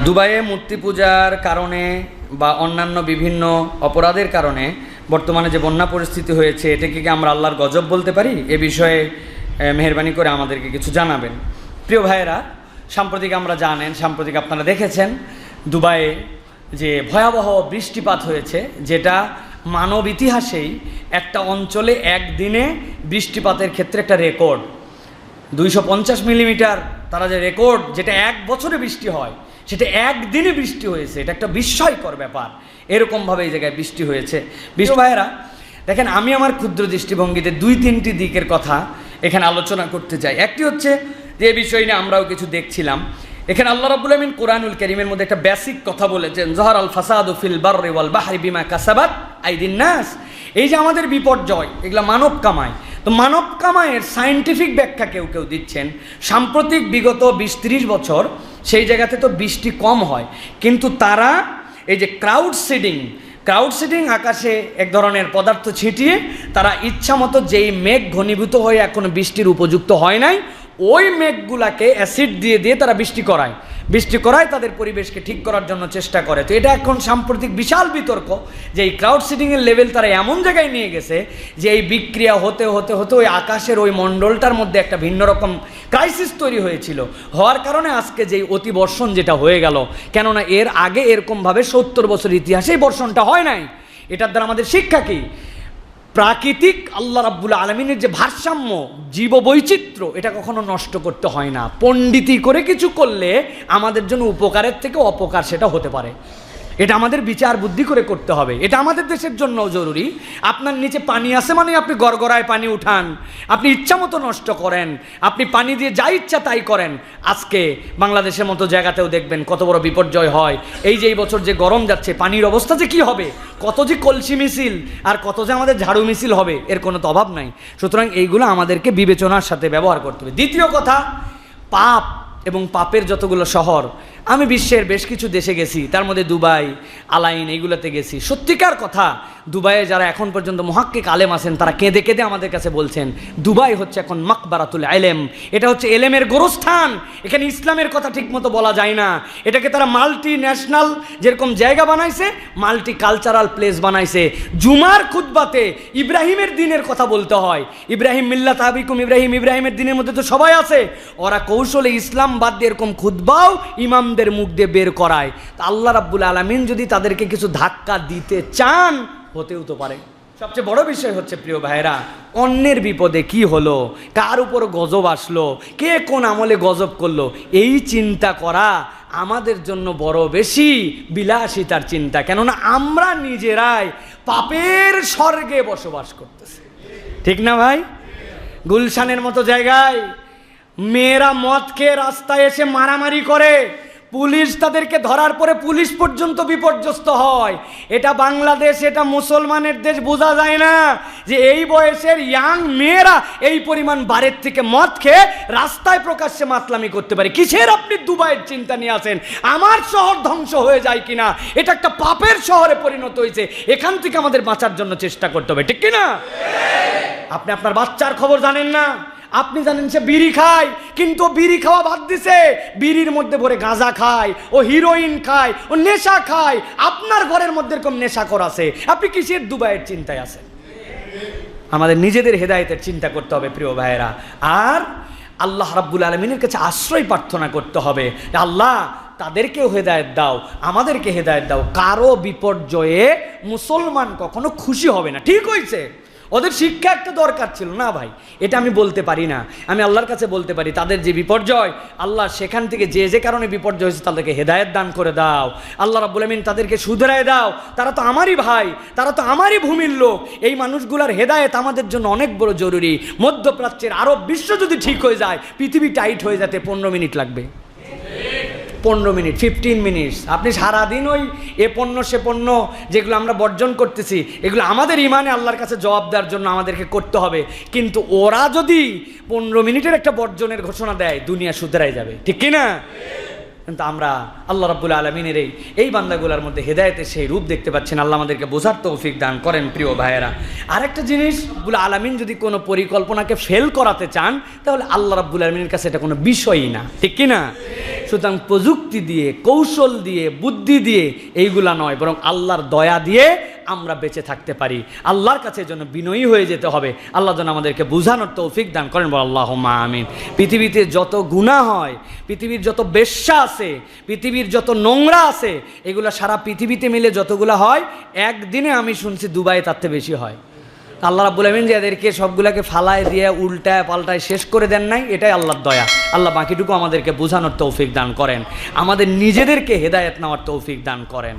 দুবাইয়ে মূর্তি পূজার কারণে বা অন্যান্য বিভিন্ন অপরাধের কারণে বর্তমানে যে বন্যা পরিস্থিতি হয়েছে, এটাকে কি আমরা আল্লাহর গজব বলতে পারি? এ বিষয়ে মেহেরবানি করে আমাদেরকে কিছু জানাবেন। প্রিয় ভাইয়েরা, সাম্প্রতিক আপনারা দেখেছেন দুবাইয়ে যে ভয়াবহ বৃষ্টিপাত হয়েছে, যেটা মানব ইতিহাসেই একটা অঞ্চলে একদিনে বৃষ্টিপাতের ক্ষেত্রে একটা রেকর্ড। 250 মিলিমিটার তারা যে রেকর্ড, যেটা এক বছরে বৃষ্টি হয়, সেটা একদিনে বৃষ্টি হয়েছে। এটা একটা বিস্ময়কর ব্যাপার। এরকমভাবে এই জায়গায় বৃষ্টি হয়েছে। বিষ্ণু ভাইয়েরা দেখেন, আমি আমার ক্ষুদ্র দৃষ্টিভঙ্গিতে 2-3টি দিকের কথা এখানে আলোচনা করতে চাই। একটি হচ্ছে যে এই বিষয় নিয়ে আমরাও কিছু দেখছিলাম। এখানে আল্লাহ রাব্বুল আমিন কোরআনুল কারীমের মধ্যে একটা বেসিক কথা বলেছেন, যাহারাল ফাসাদু ফিল বাররি ওয়াল বাহরি বিমা কাসাবাত আইদিন নাস। এই যে আমাদের বিপর্যয়, এগুলা মানব কামায়। তো মানব কামায়ের সায়েন্টিফিক ব্যাখ্যা কেউ কেউ দিচ্ছেন, সাম্প্রতিক বিগত 20-30 বছর সেই জায়গাতে তো বৃষ্টি কম হয়, কিন্তু তারা এই যে ক্রাউড সিডিং আকাশে এক ধরনের পদার্থ ছিটিয়ে তারা ইচ্ছা মতো যেই মেঘ ঘনীভূত হয়ে এখন বৃষ্টির উপযুক্ত হয় নাই, ওই মেঘগুলাকে অ্যাসিড দিয়ে তারা বৃষ্টি করায় তাদের পরিবেশকে ঠিক করার জন্য চেষ্টা করে। তো এটা এখন সাম্প্রতিক বিশাল বিতর্ক যে এই ক্রাউড সিডিংয়ের লেভেল তারা এমন জায়গায় নিয়ে গেছে যে এই বিক্রিয়া হতে হতে হতে ওই আকাশের ওই মণ্ডলটার মধ্যে একটা ভিন্ন রকম ক্রাইসিস তৈরি হওয়ার কারণে আজকে যেই অতিবর্ষণ যেটা হয়ে গেল, কেননা এর আগে এরকমভাবে 70 বছর ইতিহাসে বর্ষণটা হয় নাই। এটার দ্বারা আমাদের শিক্ষা কি? প্রাকৃতিক আল্লাহ রাব্বুল আলামিনের যে ভারসাম্য, জীববৈচিত্র্য, এটা কখনো নষ্ট করতে হয় না। পণ্ডিতি করে কিছু করলে আমাদের জন্য উপকারের থেকে অপকার সেটা হতে পারে। এটা আমাদের বিচার বুদ্ধি করে করতে হবে। এটা আমাদের দেশের জন্যও জরুরি। আপনার নিচে পানি আছে মানে আপনি গড়গড়ায় পানি উঠান, আপনি ইচ্ছা মতো নষ্ট করেন, আপনি পানি দিয়ে যা ইচ্ছা তাই করেন। আজকে বাংলাদেশের মতো জায়গাতেও দেখবেন কত বড় বিপর্যয় হয়। এই যে এই বছর যে গরম যাচ্ছে, পানির অবস্থা যে কী হবে, কত যে কলসি মিছিল আর কত যে আমাদের ঝাড়ু মিছিল হবে, এর কোনো তো অভাব নাই। সুতরাং এইগুলো আমাদেরকে বিবেচনার সাথে ব্যবহার করতে হবে। দ্বিতীয় কথা, পাপ এবং পাপের যতগুলো শহর, আমি বিশ্বের বেশ কিছু দেশে গেছি, তার মধ্যে দুবাই, আলাইন, এইগুলোতে গেছি। সত্যিকার কথা, দুবাইয়ে যারা এখন পর্যন্ত মুহাক্কিক আলেম আছেন তারা কেঁদে কেঁদে আমাদের কাছে বলছেন দুবাই হচ্ছে এখন মাকবারাতুল ইলম, এটা হচ্ছে এলেমের গোরস্থান। এখানে ইসলামের কথা ঠিকমতো বলা যায় না। এটাকে তারা মাল্টি ন্যাশনাল যেরকম জায়গা বানাইছে, মাল্টি কালচারাল প্লেস বানাইছে। জুমার খুতবাতে ইব্রাহিমের দিনের কথা বলতে হয়। ইব্রাহিম মিল্লাত আবিকুম ইব্রাহিমের দিনের মধ্যে তো সবাই আছে। ওরা কৌশলে ইসলাম বাদ দিয়ে এরকম খুতবাও ইমামদের মুখ দিয়ে বের করায়। তা আল্লাহ রাব্বুল আলামিন যদি তাদেরকে কিছু ধাক্কা দিতে চান, হতেও তো পারে। সবচেয়ে বড় বিষয় হচ্ছে প্রিয় ভাইরা, অন্যের বিপদে কি হলো, কার উপর গজব আসলো, কে কোন আমলে গজব করলো, এই চিন্তা করা আমাদের জন্য বড় বেশি বিলাসিতার চিন্তা। কেননা আমরা নিজেরাই পাপের স্বর্গে বসবাস করতেছি, ঠিক না ভাই? গুলশানের মতো জায়গায় মেয়েরা মদ খেয়ে রাস্তায় এসে মারামারি করে, পুলিশ তাদেরকে ধরার পরে পুলিশ পর্যন্ত বিপর্যস্ত হয়। এটা বাংলাদেশ, এটা মুসলমানের দেশ, বোঝা যায় না যে এই বয়সের ইয়াং মেয়েরা এই পরিমাণ বারের থেকে মদ খেয়ে রাস্তায় প্রকাশ্যে মাতলামি করতে পারে। কিসের আপনি দুবাইয়ের চিন্তা নিয়ে আসেন? আমার শহর ধ্বংস হয়ে যায় কিনা, এটা একটা পাপের শহরে পরিণত হয়েছে। এখান থেকে আমাদের বাঁচার জন্য চেষ্টা করতে হবে, ঠিক কিনা? আপনি আপনার বাচ্চার খবর জানেন না। আপনি জানেন সে বিড়ি খায়, কিন্তু বিড়ি খাওয়া বাদ দিছে, বিড়ির মধ্যে ভরে গাঁজা খায়, ও হিরোইন খায়, ও নেশা খায়। আপনার ঘরের মধ্যে এরকম নেশাখোর আছে, আপনি কিসের দুবাইয়ের চিন্তায় আছেন? আমাদের নিজেদের হেদায়েতের চিন্তা করতে হবে প্রিয় ভাইয়েরা। আর আল্লাহ রাব্বুল আলামিনের কাছে আশ্রয় প্রার্থনা করতে হবে, আল্লাহ তাদেরকেও হেদায়েত দাও, আমাদেরকে হেদায়েত দাও। কারো বিপর্যয়ে মুসলমান কখনো খুশি হবে না। ঠিক হয়েছে, ওদের শিক্ষা একটা দরকার ছিল না ভাই, এটা আমি বলতে পারি না। আমি আল্লাহর কাছে বলতে পারি তাদের যে বিপর্যয়, আল্লাহ সেখান থেকে যে কারণে বিপর্যয় হয়েছে তাদেরকে হেদায়েত দান করে দাও। আল্লাহ রাব্বুল আমিন তাদেরকে শুধরায় দাও। তারা তো আমারই ভাই, তারা তো আমারই ভূমির লোক। এই মানুষগুলার হেদায়েত আমাদের জন্য অনেক বড় জরুরি। মধ্যপ্রাচ্যের আরব বিশ্ব যদি ঠিক হয়ে যায়, পৃথিবী টাইট হয়ে যেতে 15 মিনিট লাগবে। 15 মিনিট, 15 মিনিটস। আপনি সারাদিন ওই এ পণ্য সে পণ্য যেগুলো আমরা বর্জন করতেছি, এগুলো আমাদের ইমানে আল্লাহর কাছে জবাব দেওয়ার জন্য আমাদেরকে করতে হবে। কিন্তু ওরা যদি 15 মিনিটের একটা বর্জনের ঘোষণা দেয়, দুনিয়া শুধরাই যাবে, ঠিক কিনা? কিন্তু আমরা আল্লাহ রাব্বুল আলামিনের এই বান্দাগুলোর মধ্যে হেদায়েতের সেই রূপ দেখতে পাচ্ছেন। আল্লাহ আমাদেরকে বোঝার তৌফিক দান করেন। প্রিয় ভাইয়েরা, আরেকটা জিনিস, রাব্বুল আলামিন যদি কোনো পরিকল্পনাকে ফেল করাতে চান তাহলে আল্লাহ রাব্বুল আলামিনের কাছে এটা কোনো বিষয়ই না, ঠিক কি না? সুতরাং প্রযুক্তি দিয়ে, কৌশল দিয়ে, বুদ্ধি দিয়ে এইগুলা নয়, বরং আল্লাহর দয়া দিয়ে আমরা বেঁচে থাকতে পারি। আল্লাহর কাছে যেন বিনয়ী হয়ে যেতে হবে। আল্লাহ যেন আমাদেরকে বুঝানোর তৌফিক দান করেন, বল আল্লাহুম্মা আমিন। পৃথিবীতে যত গুনাহ হয়, পৃথিবীর যত বেশ্যা আছে, পৃথিবীর যত নোংরা আছে, এগুলো সারা পৃথিবীতে মিলে যতগুলো হয়, একদিনে আমি শুনছি দুবাইয়ে তার থেকে বেশি হয়। আল্লাহ রাব্বুল আমিন যে এদেরকে সবগুলাকে ফালায় দিয়ে উল্টায় পাল্টায় শেষ করে দেন নাই, এটাই আল্লাহর দয়া। আল্লাহ বাকিটুকু আমাদেরকে বোঝানোর তৌফিক দান করেন, আমাদের নিজেদেরকে হেদায়েত নেওয়ার তৌফিক দান করেন।